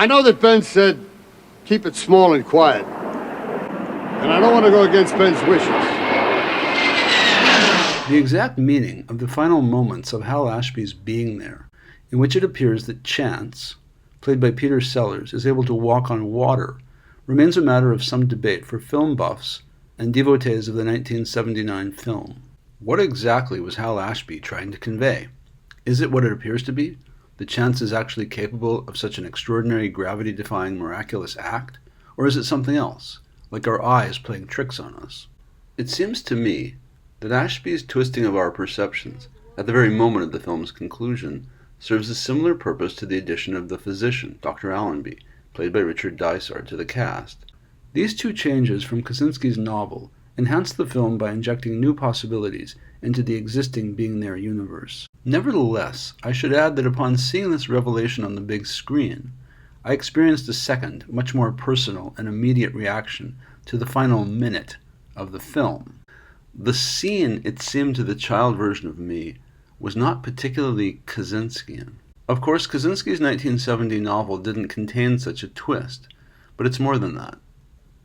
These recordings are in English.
I know that Ben said keep it small and quiet. And I don't want to go against Ben's wishes. The exact meaning of the final moments of Hal Ashby's being there, in which it appears that Chance, played by Peter Sellers, is able to walk on water, remains a matter of some debate for film buffs and devotees of the 1979 film. What exactly was Hal Ashby trying to convey? Is it what it appears to be? That Chance is actually capable of such an extraordinary gravity-defying miraculous act? Or is it something else, like our eyes playing tricks on us? It seems to me that Ashby's twisting of our perceptions, at the very moment of the film's conclusion, serves a similar purpose to the addition of the physician, Dr. Allenby, played by Richard Dysart, to the cast. These two changes from Kaczynski's novel enhance the film by injecting new possibilities into the existing Being There universe. Nevertheless, I should add that upon seeing this revelation on the big screen, I experienced a second, much more personal and immediate reaction to the final minute of the film. The scene, it seemed to the child version of me, was not particularly Kaczynskian. Of course, Kaczynski's 1970 novel didn't contain such a twist, but it's more than that.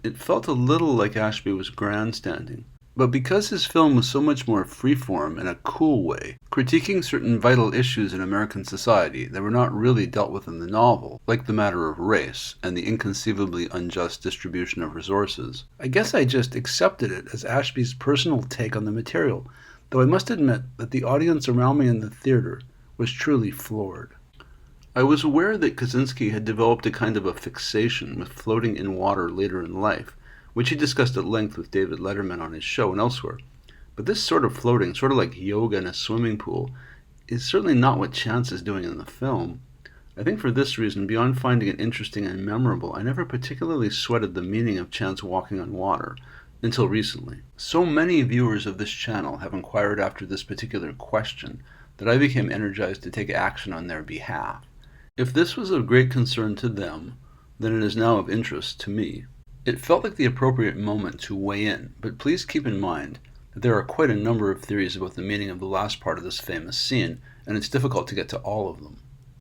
It felt a little like Ashby was grandstanding. But because his film was so much more freeform in a cool way, critiquing certain vital issues in American society that were not really dealt with in the novel, like the matter of race and the inconceivably unjust distribution of resources, I guess I just accepted it as Ashby's personal take on the material, though I must admit that the audience around me in the theater was truly floored. I was aware that Kaczynski had developed a kind of a fixation with floating in water later in life, which he discussed at length with David Letterman on his show and elsewhere. But this sort of floating, sort of like yoga in a swimming pool, is certainly not what Chance is doing in the film. I think for this reason, beyond finding it interesting and memorable, I never particularly sweated the meaning of Chance walking on water, until recently. So many viewers of this channel have inquired after this particular question that I became energized to take action on their behalf. If this was of great concern to them, then it is now of interest to me. It felt like the appropriate moment to weigh in, but please keep in mind that there are quite a number of theories about the meaning of the last part of this famous scene, and it's difficult to get to all of them.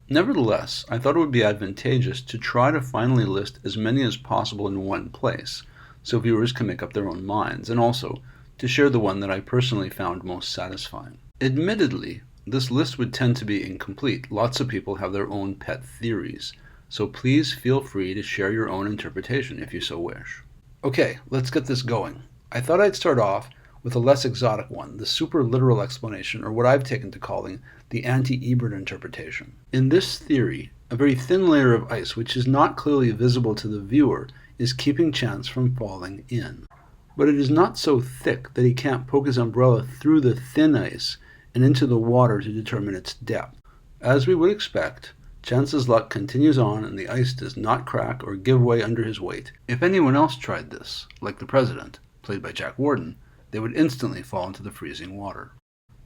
Nevertheless, I thought it would be advantageous to try to finally list as many as possible in one place, so viewers can make up their own minds, and also to share the one that I personally found most satisfying. Admittedly, this list would tend to be incomplete. Lots of people have their own pet theories, so please feel free to share your own interpretation if you so wish. Okay, let's get this going. I thought I'd start off with a less exotic one, the super literal explanation, or what I've taken to calling the Anti-Ebert Interpretation. In this theory, a very thin layer of ice, which is not clearly visible to the viewer, is keeping Chance from falling in. But it is not so thick that he can't poke his umbrella through the thin ice and into the water to determine its depth. As we would expect, Chance's luck continues on and the ice does not crack or give way under his weight. If anyone else tried this, like the President, played by Jack Warden, they would instantly fall into the freezing water.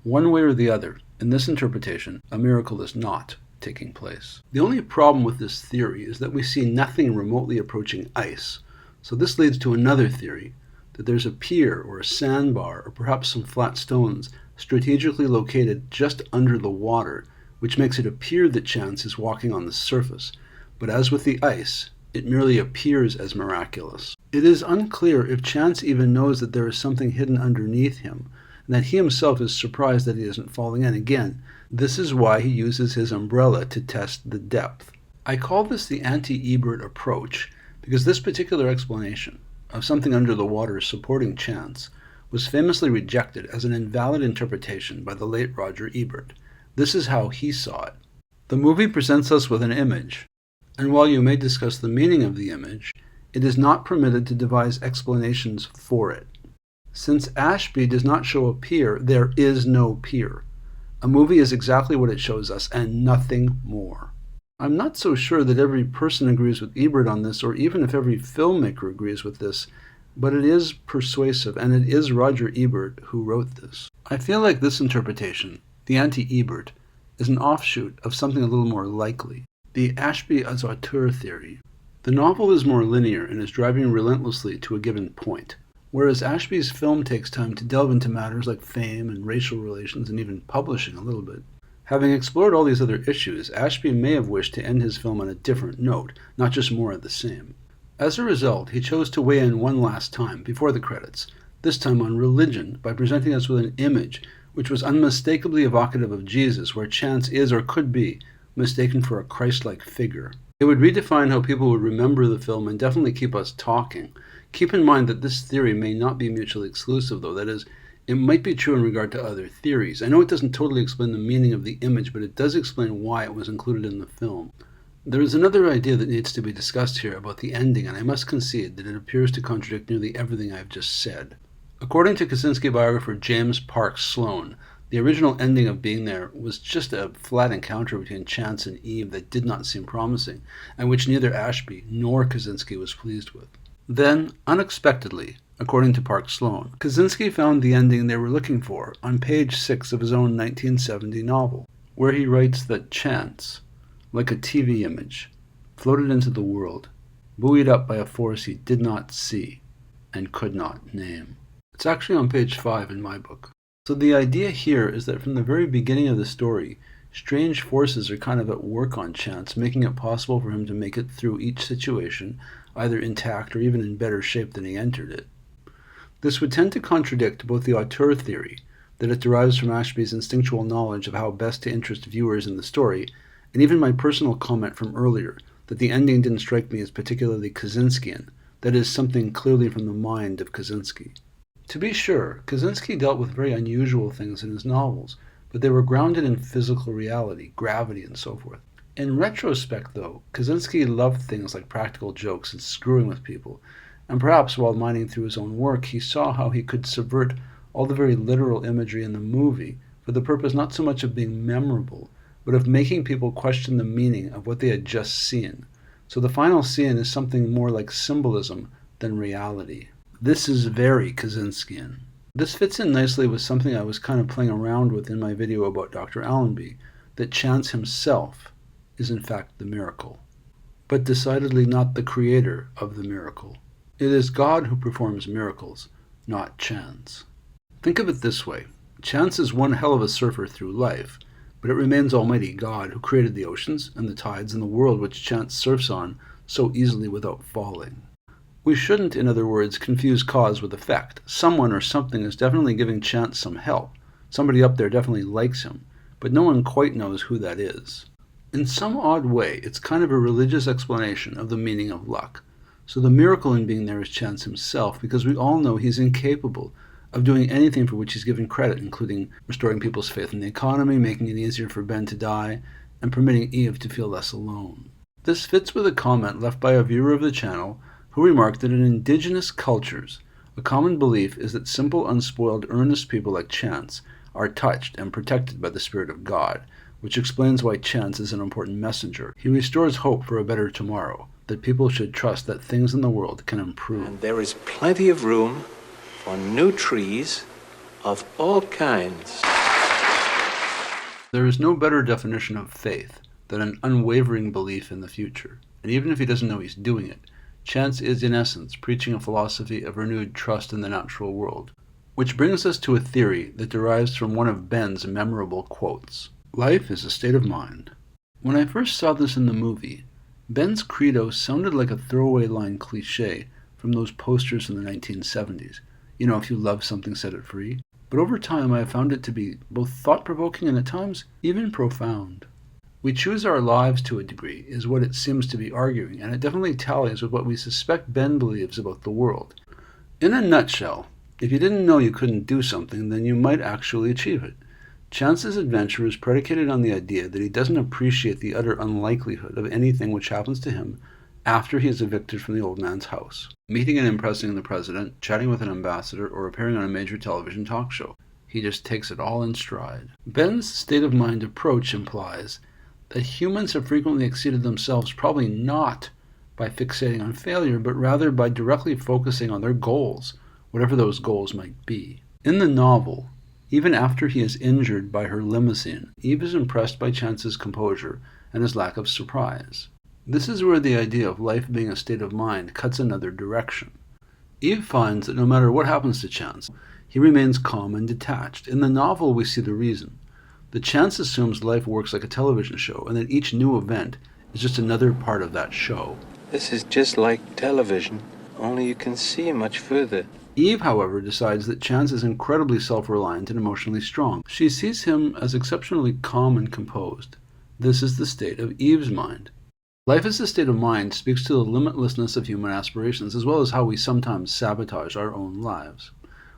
One way or the other, in this interpretation, a miracle is not taking place. The only problem with this theory is that we see nothing remotely approaching ice, so this leads to another theory, that there's a pier or a sandbar or perhaps some flat stones strategically located just under the water, which makes it appear that Chance is walking on the surface, but as with the ice, it merely appears as miraculous. It is unclear if Chance even knows that there is something hidden underneath him, and that he himself is surprised that he isn't falling in. Again, this is why he uses his umbrella to test the depth. I call this the Anti-Ebert Approach because this particular explanation of something under the water supporting Chance was famously rejected as an invalid interpretation by the late Roger Ebert. This is how he saw it. The movie presents us with an image, and while you may discuss the meaning of the image, it is not permitted to devise explanations for it. Since Ashby does not show a pier, there is no pier. A movie is exactly what it shows us, and nothing more. I'm not so sure that every person agrees with Ebert on this, or even if every filmmaker agrees with this, but it is persuasive, and it is Roger Ebert who wrote this. I feel like this interpretation, the Anti-Ebert, is an offshoot of something a little more likely, the Ashby as Auteur theory. The novel is more linear and is driving relentlessly to a given point, whereas Ashby's film takes time to delve into matters like fame and racial relations and even publishing a little bit. Having explored all these other issues, Ashby may have wished to end his film on a different note, not just more of the same. As a result, he chose to weigh in one last time, before the credits, this time on religion, by presenting us with an image which was unmistakably evocative of Jesus, where chance is, or could be, mistaken for a Christ-like figure. It would redefine how people would remember the film and definitely keep us talking. Keep in mind that this theory may not be mutually exclusive, though. That is, it might be true in regard to other theories. I know it doesn't totally explain the meaning of the image, but it does explain why it was included in the film. There is another idea that needs to be discussed here about the ending, and I must concede that it appears to contradict nearly everything I've just said. According to Kaczynski biographer James Parks Sloan, the original ending of Being There was just a flat encounter between Chance and Eve that did not seem promising, and which neither Ashby nor Kaczynski was pleased with. Then, unexpectedly, according to Parks Sloan, Kaczynski found the ending they were looking for on page 6 of his own 1970 novel, where he writes that Chance, like a TV image, floated into the world, buoyed up by a force he did not see and could not name. It's actually on page 5 in my book. So the idea here is that from the very beginning of the story, strange forces are kind of at work on Chance, making it possible for him to make it through each situation, either intact or even in better shape than he entered it. This would tend to contradict both the Auteur theory, that it derives from Ashby's instinctual knowledge of how best to interest viewers in the story, and even my personal comment from earlier, that the ending didn't strike me as particularly Kaczynskian, that is, something clearly from the mind of Kaczynski. To be sure, Kaczynski dealt with very unusual things in his novels, but they were grounded in physical reality, gravity, and so forth. In retrospect, though, Kaczynski loved things like practical jokes and screwing with people, and perhaps while mining through his own work, he saw how he could subvert all the very literal imagery in the movie for the purpose not so much of being memorable, but of making people question the meaning of what they had just seen. So the final scene is something more like symbolism than reality. This is very Kaczynskian. This fits in nicely with something I was kind of playing around with in my video about Dr. Allenby, that Chance himself is in fact the miracle, but decidedly not the creator of the miracle. It is God who performs miracles, not Chance. Think of it this way. Chance is one hell of a surfer through life, but it remains Almighty God who created the oceans and the tides and the world which Chance surfs on so easily without falling. We shouldn't, in other words, confuse cause with effect. Someone or something is definitely giving Chance some help. Somebody up there definitely likes him, but no one quite knows who that is. In some odd way, it's kind of a religious explanation of the meaning of luck. So the miracle in Being There is Chance himself, because we all know he's incapable of doing anything for which he's given credit, including restoring people's faith in the economy, making it easier for Ben to die, and permitting Eve to feel less alone. This fits with a comment left by a viewer of the channel who remarked that in indigenous cultures, a common belief is that simple, unspoiled, earnest people like Chance are touched and protected by the Spirit of God, which explains why Chance is an important messenger. He restores hope for a better tomorrow, that people should trust that things in the world can improve. And there is plenty of room for new trees of all kinds. There is no better definition of faith than an unwavering belief in the future. And even if he doesn't know he's doing it, Chance is in essence preaching a philosophy of renewed trust in the natural world. Which brings us to a theory that derives from one of Ben's memorable quotes. Life is a state of mind. When I first saw this in the movie, Ben's credo sounded like a throwaway line cliché from those posters in the 1970s. You know, if you love something, set it free. But over time I have found it to be both thought-provoking and at times even profound. We choose our lives to a degree is what it seems to be arguing, and it definitely tallies with what we suspect Ben believes about the world. In a nutshell, if you didn't know you couldn't do something, then you might actually achieve it. Chance's adventure is predicated on the idea that he doesn't appreciate the utter unlikelihood of anything which happens to him after he is evicted from the old man's house, meeting and impressing the president, chatting with an ambassador, or appearing on a major television talk show. He just takes it all in stride. Ben's state-of-mind approach implies that humans have frequently exceeded themselves, probably not by fixating on failure, but rather by directly focusing on their goals, whatever those goals might be. In the novel, even after he is injured by her limousine, Eve is impressed by Chance's composure and his lack of surprise. This is where the idea of life being a state of mind cuts another direction. Eve finds that no matter what happens to Chance, he remains calm and detached. In the novel, we see the reason. The Chance assumes life works like a television show, and that each new event is just another part of that show. This is just like television, only you can see much further. Eve, however, decides that Chance is incredibly self-reliant and emotionally strong. She sees him as exceptionally calm and composed. This is the state of Eve's mind. Life as a state of mind speaks to the limitlessness of human aspirations, as well as how we sometimes sabotage our own lives.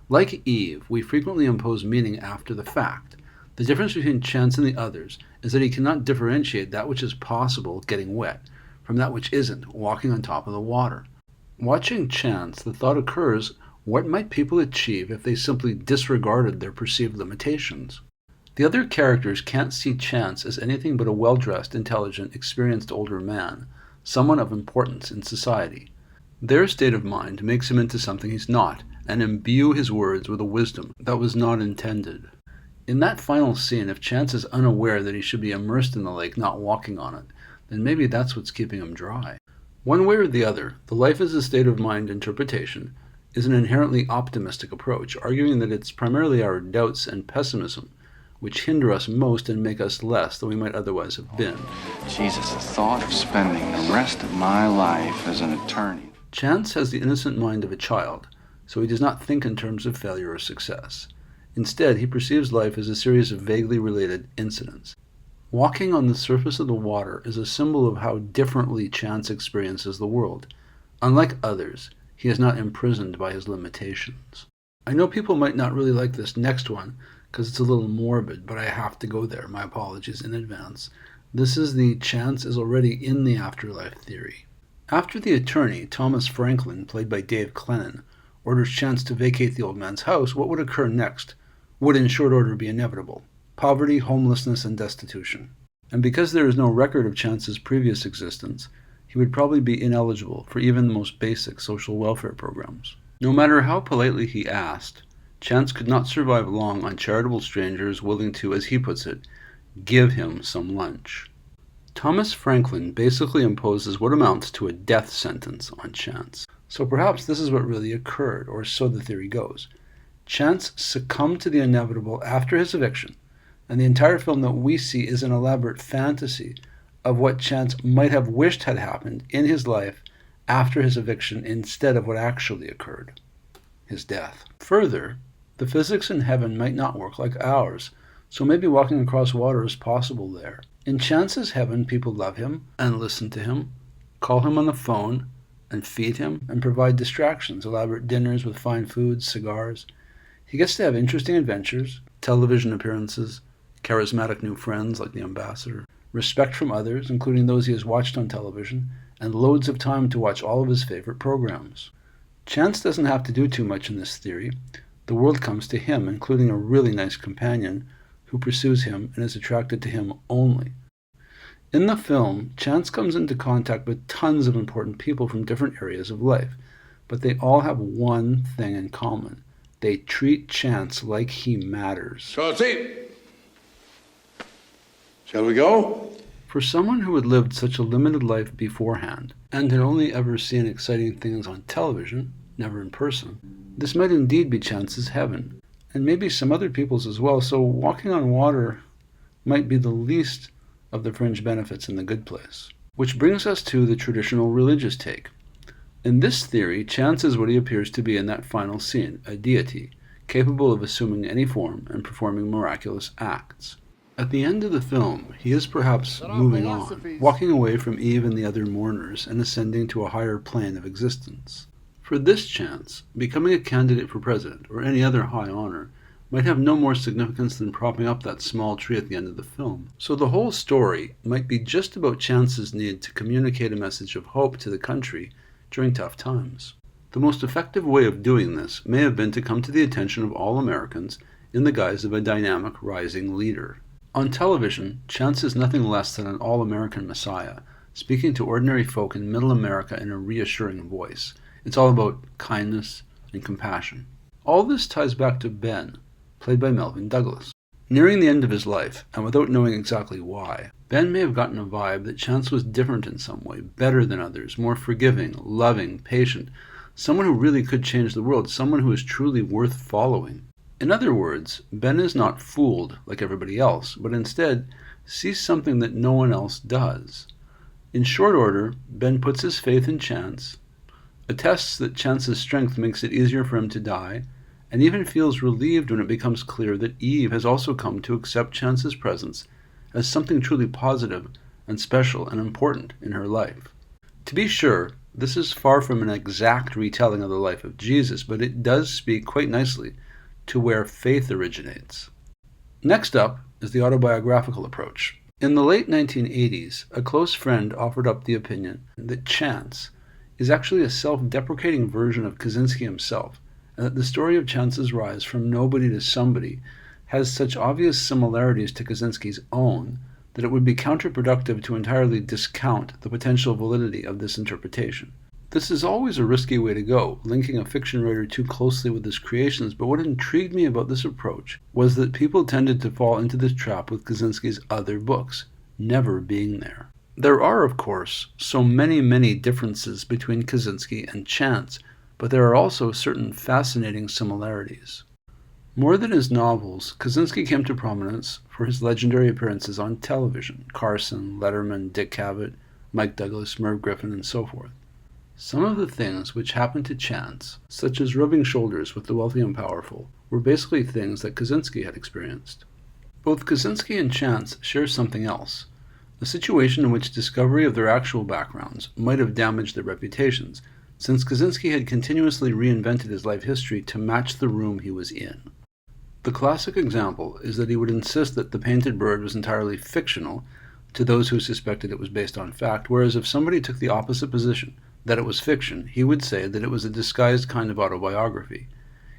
Like Eve, we frequently impose meaning after the fact. The difference between Chance and the others is that he cannot differentiate that which is possible, getting wet, from that which isn't, walking on top of the water. Watching Chance, the thought occurs, what might people achieve if they simply disregarded their perceived limitations? The other characters can't see Chance as anything but a well-dressed, intelligent, experienced older man, someone of importance in society. Their state of mind makes him into something he's not, and imbue his words with a wisdom that was not intended. In that final scene, if Chance is unaware that he should be immersed in the lake, not walking on it, then maybe that's what's keeping him dry. One way or the other, the life as a state of mind interpretation is an inherently optimistic approach, arguing that it's primarily our doubts and pessimism which hinder us most and make us less than we might otherwise have been. Jesus, the thought of spending the rest of my life as an attorney. Chance has the innocent mind of a child, so he does not think in terms of failure or success. Instead, he perceives life as a series of vaguely related incidents. Walking on the surface of the water is a symbol of how differently Chance experiences the world. Unlike others, he is not imprisoned by his limitations. I know people might not really like this next one because it's a little morbid, but I have to go there. My apologies in advance. This is the Chance is already in the afterlife theory. After the attorney, Thomas Franklin, played by Dave Clennon, orders Chance to vacate the old man's house, what would occur next would in short order be inevitable: poverty, homelessness, and destitution. And because there is no record of Chance's previous existence, he would probably be ineligible for even the most basic social welfare programs. No matter how politely he asked, Chance could not survive long on charitable strangers willing to, as he puts it, give him some lunch. Thomas Franklin basically imposes what amounts to a death sentence on Chance. So perhaps this is what really occurred, or so the theory goes. Chance succumbed to the inevitable after his eviction, and the entire film that we see is an elaborate fantasy of what Chance might have wished had happened in his life after his eviction instead of what actually occurred, his death. Further, the physics in heaven might not work like ours, so maybe walking across water is possible there. In Chance's heaven, people love him and listen to him, call him on the phone, and feed him, and provide distractions, elaborate dinners with fine foods, cigars. He gets to have interesting adventures, television appearances, charismatic new friends like the ambassador, respect from others, including those he has watched on television, and loads of time to watch all of his favorite programs. Chance doesn't have to do too much in this theory. The world comes to him, including a really nice companion who pursues him and is attracted to him only. In the film, Chance comes into contact with tons of important people from different areas of life, but they all have one thing in common. They treat Chance like he matters. Shorty, shall we go? For someone who had lived such a limited life beforehand, and had only ever seen exciting things on television, never in person, this might indeed be Chance's heaven, and maybe some other people's as well, so walking on water might be the least of the fringe benefits in the good place. Which brings us to the traditional religious take. In this theory, Chance is what he appears to be in that final scene, a deity, capable of assuming any form and performing miraculous acts. At the end of the film, he is perhaps moving on, walking away from Eve and the other mourners and ascending to a higher plane of existence. For this Chance, becoming a candidate for president or any other high honor might have no more significance than propping up that small tree at the end of the film. So the whole story might be just about Chance's need to communicate a message of hope to the country during tough times. The most effective way of doing this may have been to come to the attention of all Americans in the guise of a dynamic, rising leader. On television, Chance is nothing less than an all-American messiah, speaking to ordinary folk in middle America in a reassuring voice. It's all about kindness and compassion. All this ties back to Ben, played by Melvyn Douglas. Nearing the end of his life, and without knowing exactly why, Ben may have gotten a vibe that Chance was different in some way, better than others, more forgiving, loving, patient, someone who really could change the world, someone who is truly worth following. In other words, Ben is not fooled like everybody else, but instead sees something that no one else does. In short order, Ben puts his faith in chance, attests that chance's strength makes it easier for him to die, and even feels relieved when it becomes clear that Eve has also come to accept chance's presence as something truly positive and special and important in her life. To be sure, this is far from an exact retelling of the life of Jesus, but it does speak quite nicely to where faith originates. Next up is the autobiographical approach. In the late 1980s, a close friend offered up the opinion that chance is actually a self-deprecating version of Kaczynski himself, and that the story of Chance's rise from nobody to somebody has such obvious similarities to Kaczynski's own that it would be counterproductive to entirely discount the potential validity of this interpretation. This is always a risky way to go, linking a fiction writer too closely with his creations, but what intrigued me about this approach was that people tended to fall into this trap with Kaczynski's other books, never being there. There are, of course, so many differences between Kaczynski and Chance, but there are also certain fascinating similarities. More than his novels, Kaczynski came to prominence for his legendary appearances on television: Carson, Letterman, Dick Cavett, Mike Douglas, Merv Griffin, and so forth. Some of the things which happened to Chance, such as rubbing shoulders with the wealthy and powerful, were basically things that Kaczynski had experienced. Both Kaczynski and Chance share something else, a situation in which discovery of their actual backgrounds might have damaged their reputations, since Kaczynski had continuously reinvented his life history to match the room he was in. The classic example is that he would insist that The Painted Bird was entirely fictional to those who suspected it was based on fact, whereas if somebody took the opposite position, that it was fiction, he would say that it was a disguised kind of autobiography.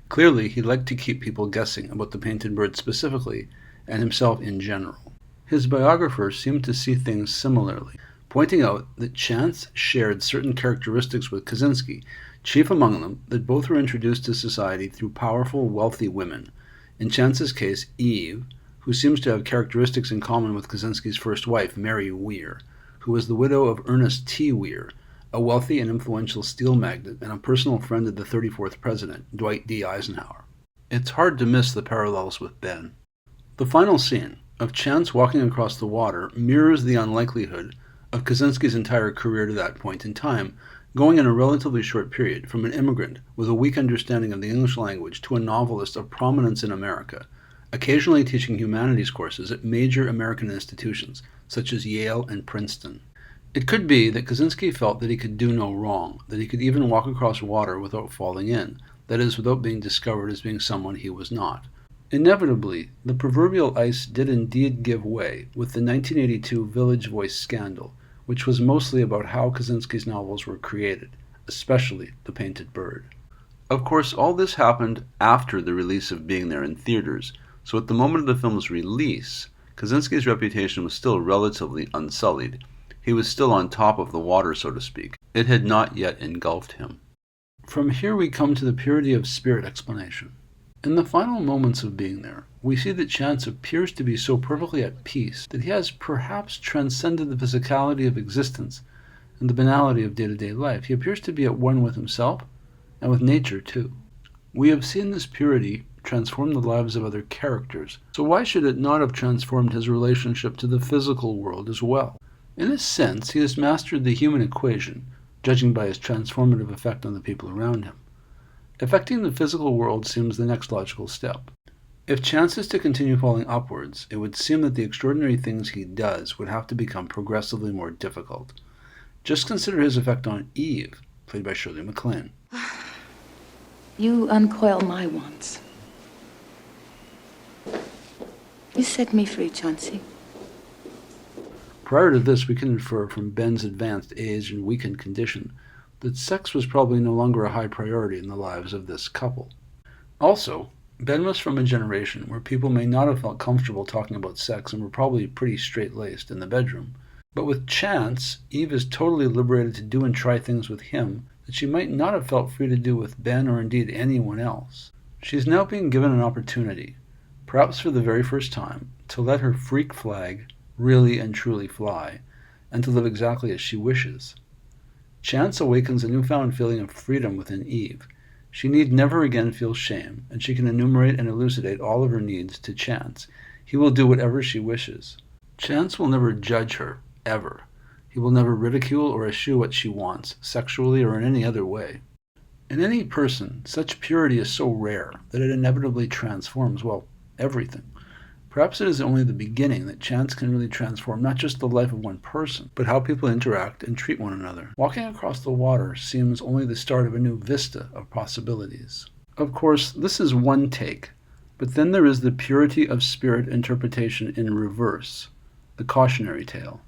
Clearly, he liked to keep people guessing about The Painted Bird specifically, and himself in general. His biographers seemed to see things similarly, pointing out that Chance shared certain characteristics with Kaczynski, chief among them that both were introduced to society through powerful, wealthy women. In Chance's case, Eve, who seems to have characteristics in common with Kaczynski's first wife, Mary Weir, who was the widow of Ernest T. Weir, a wealthy and influential steel magnate and a personal friend of the 34th president, Dwight D. Eisenhower. It's hard to miss the parallels with Ben. The final scene of Chance walking across the water mirrors the unlikelihood of Kaczynski's entire career to that point in time, going in a relatively short period from an immigrant with a weak understanding of the English language to a novelist of prominence in America, occasionally teaching humanities courses at major American institutions such as Yale and Princeton. It could be that Kaczynski felt that he could do no wrong, that he could even walk across water without falling in, that is, without being discovered as being someone he was not. Inevitably, the proverbial ice did indeed give way with the 1982 Village Voice scandal, which was mostly about how Kaczynski's novels were created, especially The Painted Bird. Of course, all this happened after the release of Being There in theaters, so at the moment of the film's release, Kaczynski's reputation was still relatively unsullied. He was still on top of the water, so to speak. It had not yet engulfed him. From here we come to the purity of spirit explanation. In the final moments of Being There, we see that Chance appears to be so perfectly at peace that he has perhaps transcended the physicality of existence and the banality of day-to-day life. He appears to be at one with himself and with nature too. We have seen this purity transform the lives of other characters, so why should it not have transformed his relationship to the physical world as well? In a sense, he has mastered the human equation, judging by his transformative effect on the people around him. Affecting the physical world seems the next logical step. If Chance is to continue falling upwards, it would seem that the extraordinary things he does would have to become progressively more difficult. Just consider his effect on Eve, played by Shirley MacLaine. You uncoil my wants. You set me free, Chauncey. Prior to this, we can infer from Ben's advanced age and weakened condition that sex was probably no longer a high priority in the lives of this couple. Also, Ben was from a generation where people may not have felt comfortable talking about sex and were probably pretty straight-laced in the bedroom. But with Chance, Eve is totally liberated to do and try things with him that she might not have felt free to do with Ben or indeed anyone else. She is now being given an opportunity, perhaps for the very first time, to let her freak flag really and truly fly, and to live exactly as she wishes. Chance awakens a newfound feeling of freedom within Eve, She need never again feel shame, and she can enumerate and elucidate all of her needs to Chance. He will do whatever she wishes. Chance will never judge her, ever. He will never ridicule or eschew what she wants, sexually or in any other way. In any person, such purity is so rare that it inevitably transforms, well, everything. Perhaps it is only the beginning that chance can really transform not just the life of one person, but how people interact and treat one another. Walking across the water seems only the start of a new vista of possibilities. Of course, this is one take, but then there is the purity of spirit interpretation in reverse, the Cautionary Tale.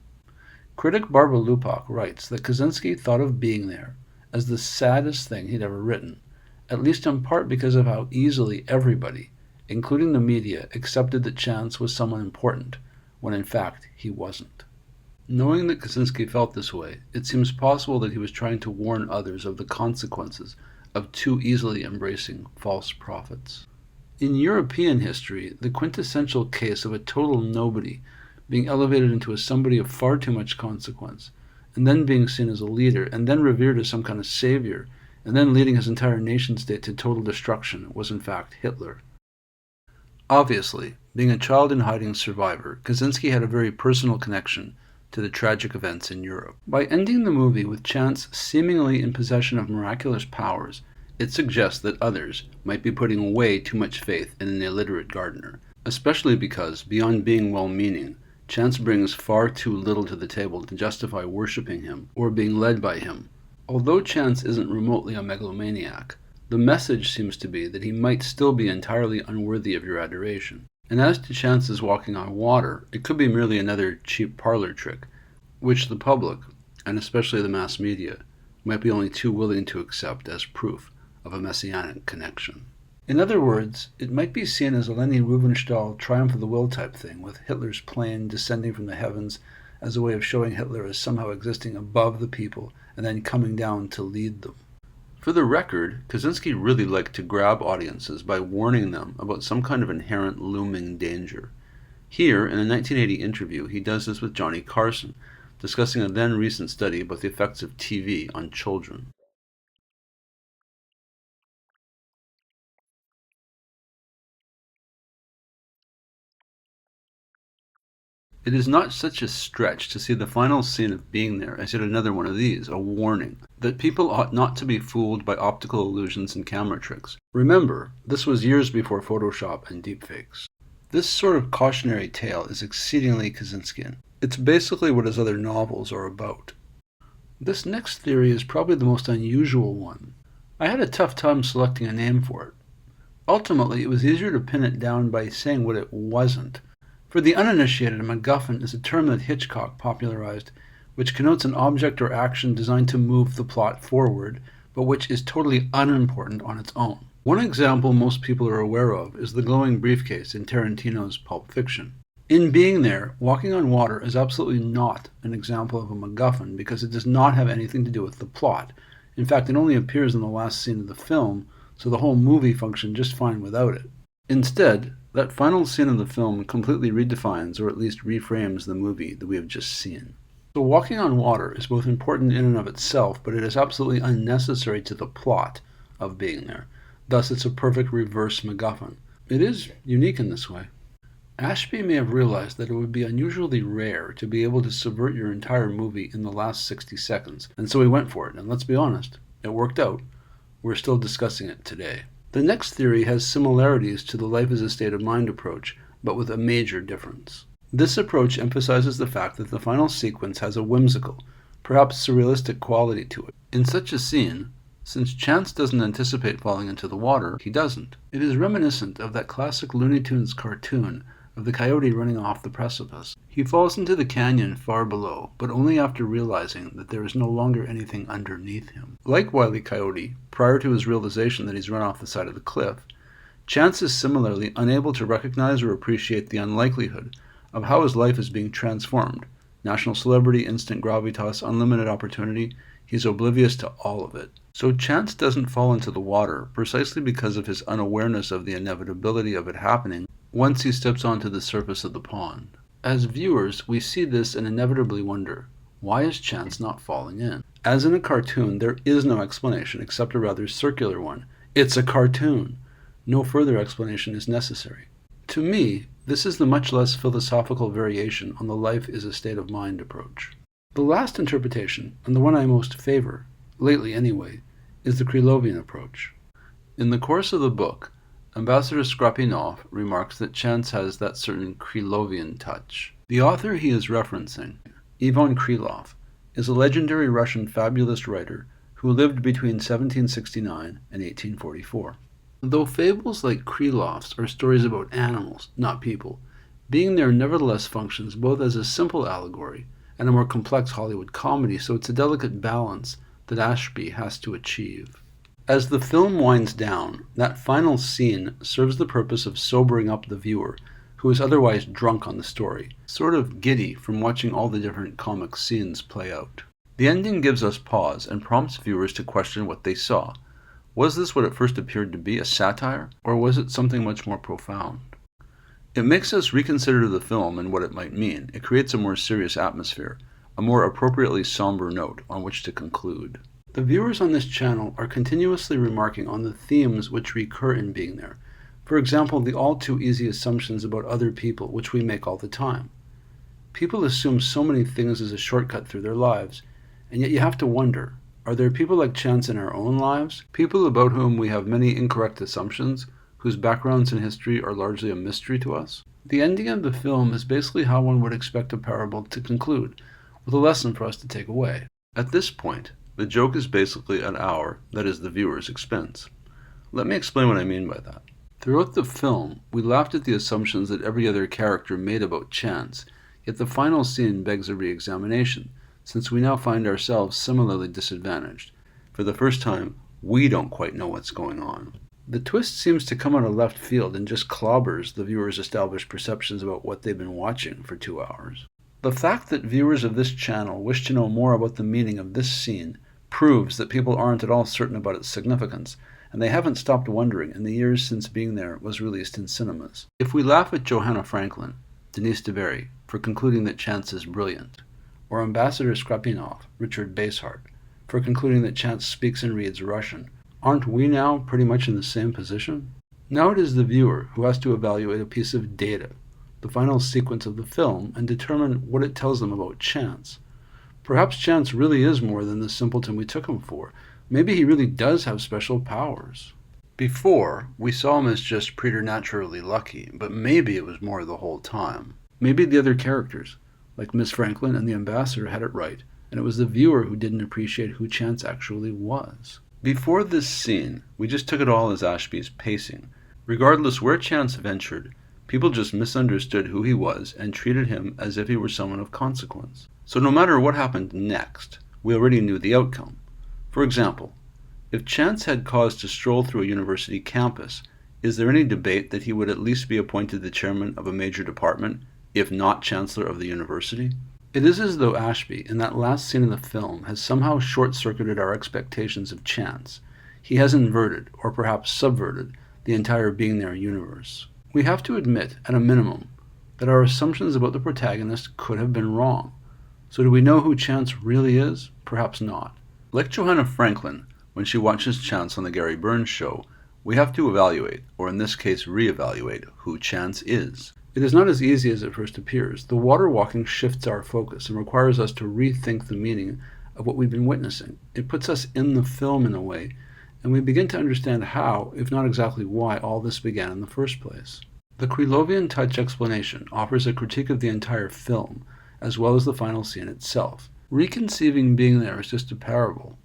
Critic Barbara Lupak writes that Kaczynski thought of being there as the saddest thing he'd ever written, at least in part because of how easily everybody, including the media, accepted that Chance was someone important, when in fact he wasn't. Knowing that Kaczynski felt this way, it seems possible that he was trying to warn others of the consequences of too easily embracing false prophets. In European history, the quintessential case of a total nobody being elevated into a somebody of far too much consequence, and then being seen as a leader, and then revered as some kind of savior, and then leading his entire nation-state to total destruction was in fact Hitler. Obviously, being a child-in-hiding survivor, Kaczynski had a very personal connection to the tragic events in Europe. By ending the movie with Chance seemingly in possession of miraculous powers, it suggests that others might be putting way too much faith in an illiterate gardener, especially because, beyond being well-meaning, Chance brings far too little to the table to justify worshipping him or being led by him. Although Chance isn't remotely a megalomaniac, the message seems to be that he might still be entirely unworthy of your adoration. And as to Chance's walking on water, it could be merely another cheap parlor trick, which the public, and especially the mass media, might be only too willing to accept as proof of a messianic connection. In other words, it might be seen as a Leni Riefenstahl triumph of the will type thing, with Hitler's plane descending from the heavens as a way of showing Hitler as somehow existing above the people and then coming down to lead them. For the record, Kaczynski really liked to grab audiences by warning them about some kind of inherent looming danger. Here, in a 1980 interview, he does this with Johnny Carson, discussing a then recent study about the effects of TV on children. It is not such a stretch to see the final scene of being there as yet another one of these, a warning, that people ought not to be fooled by optical illusions and camera tricks. Remember, this was years before Photoshop and deepfakes. This sort of cautionary tale is exceedingly Kaczynskian. It's basically what his other novels are about. This next theory is probably the most unusual one. I had a tough time selecting a name for it. Ultimately, it was easier to pin it down by saying what it wasn't. For the uninitiated, a MacGuffin is a term that Hitchcock popularized, which connotes an object or action designed to move the plot forward, but which is totally unimportant on its own. One example most people are aware of is the glowing briefcase in Tarantino's Pulp Fiction. In Being There, walking on water is absolutely not an example of a MacGuffin because it does not have anything to do with the plot. In fact, it only appears in the last scene of the film, so the whole movie functioned just fine without it. Instead, that final scene of the film completely redefines or at least reframes the movie that we have just seen. So walking on water is both important in and of itself, but it is absolutely unnecessary to the plot of Being There. Thus, it's a perfect reverse MacGuffin. It is unique in this way. Ashby may have realized that it would be unusually rare to be able to subvert your entire movie in the last 60 seconds, and so he went for it, and let's be honest, it worked out. We're still discussing it today. The next theory has similarities to the life as a state of mind approach, but with a major difference. This approach emphasizes the fact that the final sequence has a whimsical, perhaps surrealistic quality to it. In such a scene, since Chance doesn't anticipate falling into the water, he doesn't. It is reminiscent of that classic Looney Tunes cartoon of the coyote running off the precipice. He falls into the canyon far below, but only after realizing that there is no longer anything underneath him. Like Wile E. Coyote, prior to his realization that he's run off the side of the cliff, Chance is similarly unable to recognize or appreciate the unlikelihood of how his life is being transformed. National celebrity, instant gravitas, unlimited opportunity, he's oblivious to all of it. So Chance doesn't fall into the water precisely because of his unawareness of the inevitability of it happening once he steps onto the surface of the pond. As viewers, we see this and inevitably wonder, why is Chance not falling in? As in a cartoon, there is no explanation except a rather circular one, It's a cartoon. No further explanation is necessary. To me, this is the much less philosophical variation on the life is a state of mind approach. The last interpretation, and the one I most favor, lately anyway, is the Krylovian approach. In the course of the book, Ambassador Skrapinov remarks that chance has that certain Krylovian touch. The author he is referencing, Ivan Krylov, is a legendary Russian fabulist writer who lived between 1769 and 1844. Though fables like Krylov's are stories about animals, not people, Being There nevertheless functions both as a simple allegory and a more complex Hollywood comedy, so it's a delicate balance that Ashby has to achieve. As the film winds down, that final scene serves the purpose of sobering up the viewer, who is otherwise drunk on the story, sort of giddy from watching all the different comic scenes play out. The ending gives us pause and prompts viewers to question what they saw. Was this what it first appeared to be, a satire, or was it something much more profound? It makes us reconsider the film and what it might mean. It creates a more serious atmosphere, a more appropriately somber note on which to conclude. The viewers on this channel are continuously remarking on the themes which recur in Being There. For example, the all too easy assumptions about other people, which we make all the time. People assume so many things as a shortcut through their lives, and yet you have to wonder, are there people like Chance in our own lives? People about whom we have many incorrect assumptions, whose backgrounds and history are largely a mystery to us? The ending of the film is basically how one would expect a parable to conclude, with a lesson for us to take away. At this point, the joke is basically at our, that is the viewer's, expense. Let me explain what I mean by that. Throughout the film, we laughed at the assumptions that every other character made about Chance, yet the final scene begs a re-examination, since we now find ourselves similarly disadvantaged. For the first time, we don't quite know what's going on. The twist seems to come out of left field and just clobbers the viewer's established perceptions about what they've been watching for 2 hours. The fact that viewers of this channel wish to know more about the meaning of this scene proves that people aren't at all certain about its significance, and they haven't stopped wondering in the years since Being There was released in cinemas. If we laugh at Johanna Franklin, Denise DeBerry, for concluding that Chance is brilliant, or Ambassador Skrapinov, Richard Basehart, for concluding that Chance speaks and reads Russian, aren't we now pretty much in the same position? Now it is the viewer who has to evaluate a piece of data, the final sequence of the film, and determine what it tells them about Chance. Perhaps Chance really is more than the simpleton we took him for. Maybe he really does have special powers. Before, we saw him as just preternaturally lucky, but maybe it was more the whole time. Maybe the other characters, like Miss Franklin and the Ambassador, had it right, and it was the viewer who didn't appreciate who Chance actually was. Before this scene, we just took it all as Ashby's pacing. Regardless where Chance ventured, people just misunderstood who he was and treated him as if he were someone of consequence. So no matter what happened next, we already knew the outcome. For example, if Chance had cause to stroll through a university campus, is there any debate that he would at least be appointed the chairman of a major department, if not chancellor of the university? It is as though Ashby, in that last scene of the film, has somehow short-circuited our expectations of Chance. He has inverted, or perhaps subverted, the entire Being There universe. We have to admit, at a minimum, that our assumptions about the protagonist could have been wrong. So do we know who Chance really is? Perhaps not. Like Johanna Franklin, when she watches Chance on the Gary Burns show, we have to evaluate, or in this case reevaluate, who Chance is. It is not as easy as it first appears. The water walking shifts our focus and requires us to rethink the meaning of what we've been witnessing. It puts us in the film in a way, and we begin to understand how, if not exactly why, all this began in the first place. The Krylovian touch explanation offers a critique of the entire film, as well as the final scene itself. Reconceiving Being There is just a parable.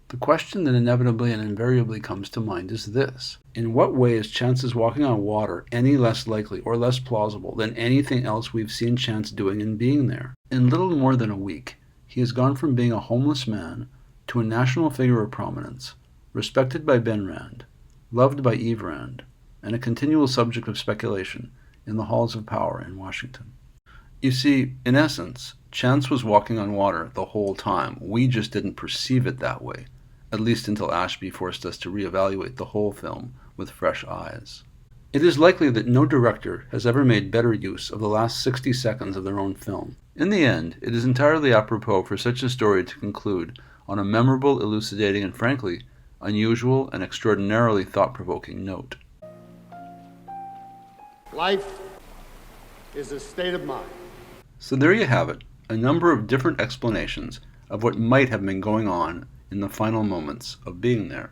The question that inevitably and invariably comes to mind is this: in what way is Chance's walking on water any less likely or less plausible than anything else we've seen Chance doing in Being There? In little more than a week, he has gone from being a homeless man to a national figure of prominence, respected by Ben Rand, loved by Eve Rand, and a continual subject of speculation in the halls of power in Washington. You see, in essence, Chance was walking on water the whole time. We just didn't perceive it that way, at least until Ashby forced us to reevaluate the whole film with fresh eyes. It is likely that no director has ever made better use of the last 60 seconds of their own film. In the end, it is entirely apropos for such a story to conclude on a memorable, elucidating, and frankly, unusual and extraordinarily thought-provoking note. Life is a state of mind. So there you have it, a number of different explanations of what might have been going on in the final moments of being there.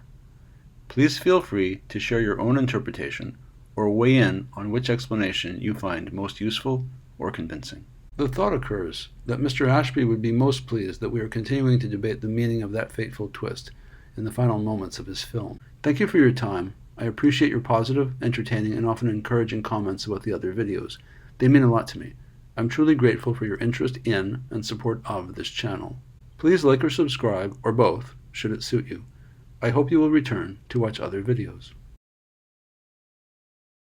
Please feel free to share your own interpretation or weigh in on which explanation you find most useful or convincing. The thought occurs that Mr. Ashby would be most pleased that we are continuing to debate the meaning of that fateful twist in the final moments of his film. Thank you for your time. I appreciate your positive, entertaining, and often encouraging comments about the other videos. They mean a lot to me. I'm truly grateful for your interest in and support of this channel. Please like or subscribe, or both, should it suit you. I hope you will return to watch other videos.